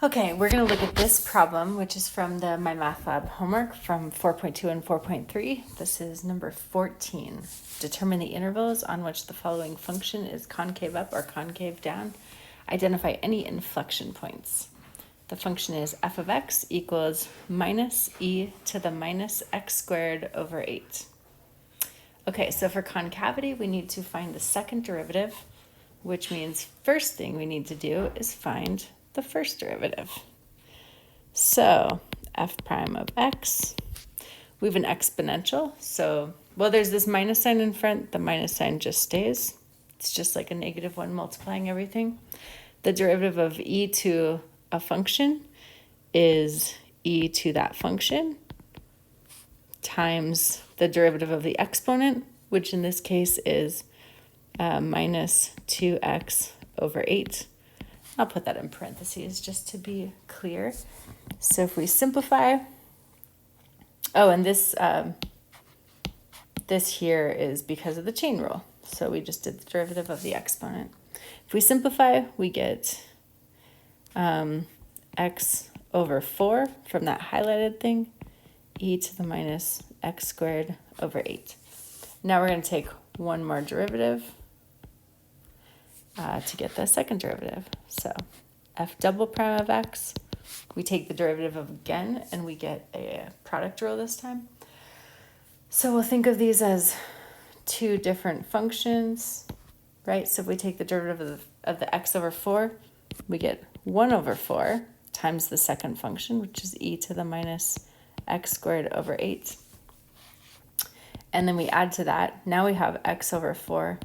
Okay, we're going to look at this problem, which is from the MyMathLab homework from 4.2 and 4.3. This is number 14. Determine the intervals on which the following function is concave up or concave down. Identify any inflection points. The function is f of x equals minus e to the minus x squared over 8. Okay, so for concavity, we need to find the second derivative, which means first thing we need to do is find the first derivative. So f prime of x, we have an exponential. So, well, there's this minus sign in front. The minus sign just stays. It's just like a negative one multiplying everything. The derivative of e to a function is e to that function times the derivative of the exponent, which in this case is minus 2x over 8. I'll put that in parentheses just to be clear. So if we simplify, oh, and this here is because of the chain rule. So we just did the derivative of the exponent. If we simplify, we get x over 4 from that highlighted thing, e to the minus x squared over 8. Now we're going to take one more derivative to get the second derivative. So f double prime of x, we take the derivative of again, and we get a product rule this time. So we'll think of these as two different functions, right? So if we take the derivative of the x over 4, we get 1 over 4 times the second function, which is e to the minus x squared over 8. And then we add to that. Now we have x over 4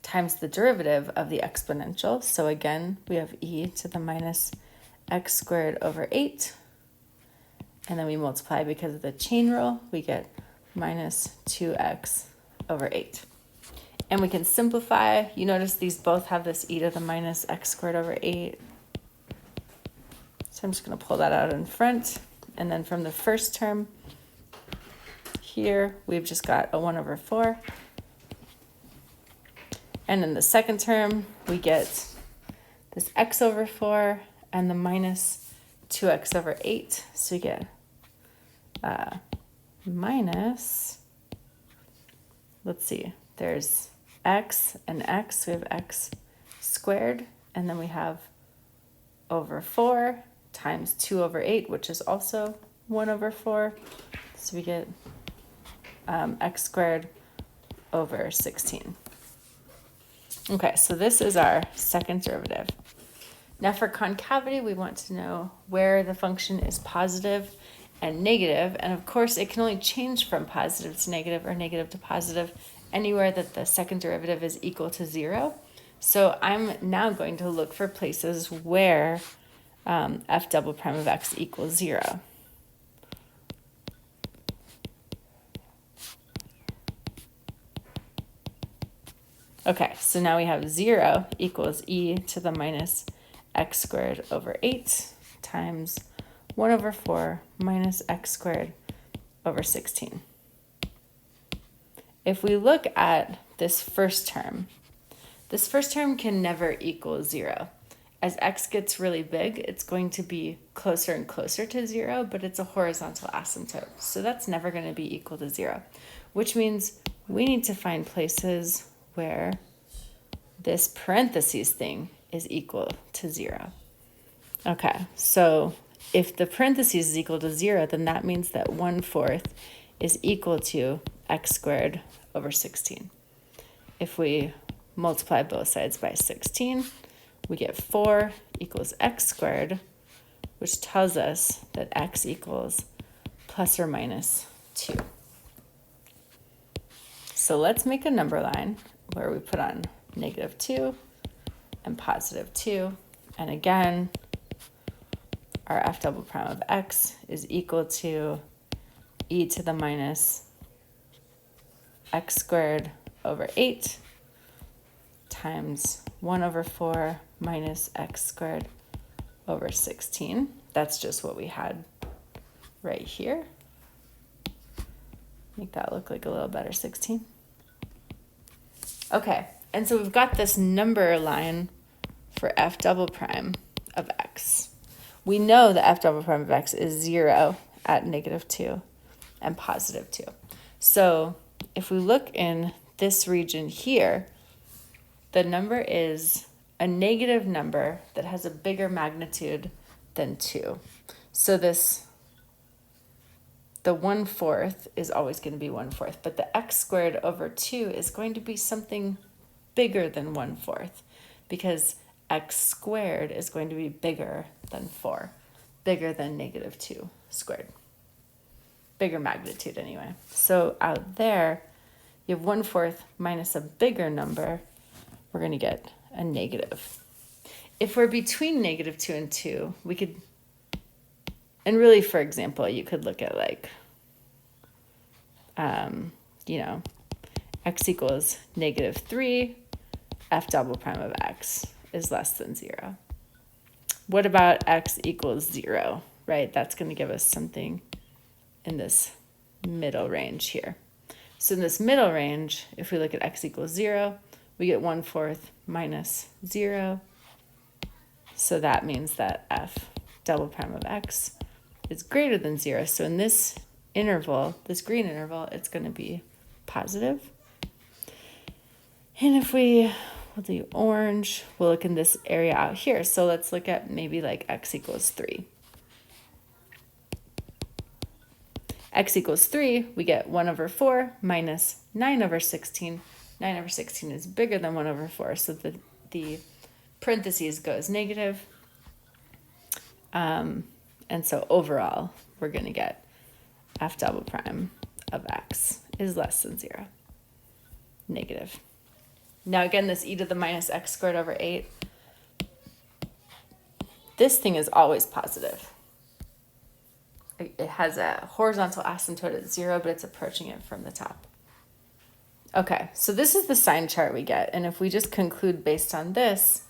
times the derivative of the exponential. So again, we have e to the minus x squared over 8. And then we multiply because of the chain rule. We get minus 2x over 8. And we can simplify. You notice these both have this e to the minus x squared over 8. So I'm just going to pull that out in front. And then from the first term here, we've just got a 1 over 4. And in the second term, we get this x over 4 and the minus 2x over 8. So we get minus, let's see, there's x and x. We have x squared, and then we have over 4 times 2 over 8, which is also 1 over 4. So we get x squared over 16. Okay, so this is our second derivative. Now for concavity, we want to know where the function is positive and negative. And of course, it can only change from positive to negative or negative to positive anywhere that the second derivative is equal to 0. So I'm now going to look for places where f double prime of x equals 0. Okay, so now we have 0 equals e to the minus x squared over 8 times 1 over 4 minus x squared over 16. If we look at this first term can never equal 0. As x gets really big, it's going to be closer and closer to 0, but it's a horizontal asymptote. So that's never going to be equal to 0, which means we need to find places where this parentheses thing is equal to 0. Okay, so if the parentheses is equal to 0, then that means that 1/4 is equal to x squared over 16. If we multiply both sides by 16, we get 4 equals x squared, which tells us that x equals plus or minus 2. So let's make a number line where we put on negative 2 and positive 2. And again, our f double prime of x is equal to e to the minus x squared over 8 times 1 over 4 minus x squared over 16. That's just what we had right here. Make that look like a little better, 16. Okay, and so we've got this number line for f double prime of x. We know that f double prime of x is 0 at -2 and +2. So if we look in this region here, the number is a negative number that has a bigger magnitude than 2. So the 1/4 is always going to be 1/4, but the x squared over 2 is going to be something bigger than 1/4 because x squared is going to be bigger than 4, bigger than -2 squared. Bigger magnitude anyway. So out there, you have 1/4 minus a bigger number, we're going to get a negative. If we're between -2 and 2, we could, and really, for example, you could look at like, x equals -3, f double prime of x is less than 0. What about x equals 0, right? That's going to give us something in this middle range here. So in this middle range, if we look at x equals 0, we get 1/4 minus 0. So that means that f double prime of x is greater than 0. So in this interval, this green interval, it's going to be positive. And if we'll do orange, we'll look in this area out here. So let's look at maybe like x equals 3. X equals 3, we get 1/4 minus 9/16. 9/16 is bigger than 1/4, so the parentheses goes negative. And so overall, we're going to get f double prime of x is less than 0. Negative. Now again, this e to the minus x squared over 8, this thing is always positive. It has a horizontal asymptote at 0, but it's approaching it from the top. Okay, so this is the sign chart we get. And if we just conclude based on this,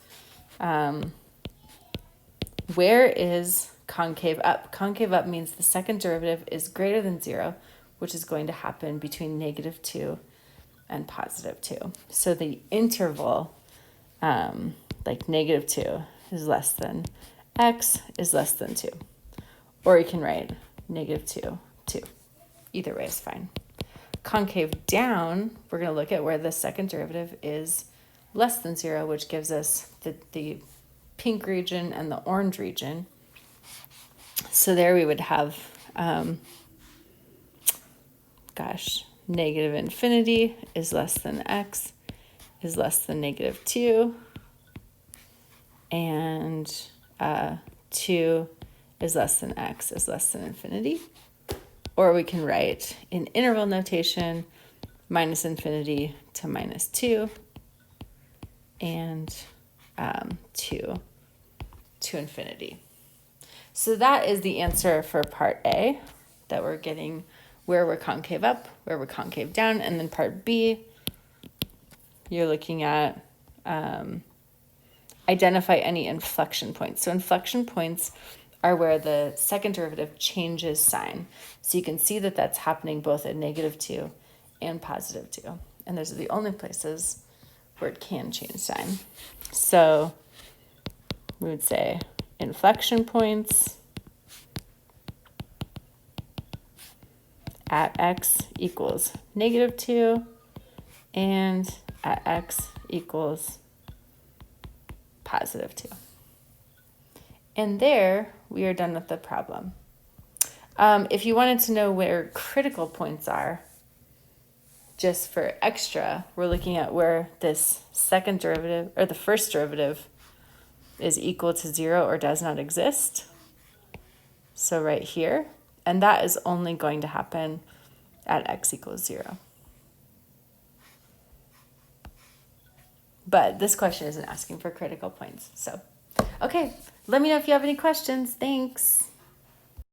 where is concave up? Concave up means the second derivative is greater than 0, which is going to happen between -2 and +2. So the interval, like -2 is less than x is less than 2. Or you can write -2, 2. Either way is fine. Concave down, we're going to look at where the second derivative is less than 0, which gives us the pink region and the orange region. So there we would have, negative infinity is less than x is less than -2, and 2 is less than x is less than infinity. Or we can write in interval notation minus infinity to -2 and 2 to infinity. So that is the answer for part A, that we're getting where we're concave up, where we're concave down. And then part B, you're looking at identify any inflection points. So inflection points are where the second derivative changes sign. So you can see that that's happening both at -2 and +2. And those are the only places where it can change sign. So we would say inflection points at x equals -2 and at x equals +2. And there we are done with the problem. If you wanted to know where critical points are, just for extra, we're looking at where this second derivative or the first derivative is equal to 0 or does not exist. So right here, and that is only going to happen at x equals 0. But this question isn't asking for critical points. So, okay, let me know if you have any questions. Thanks.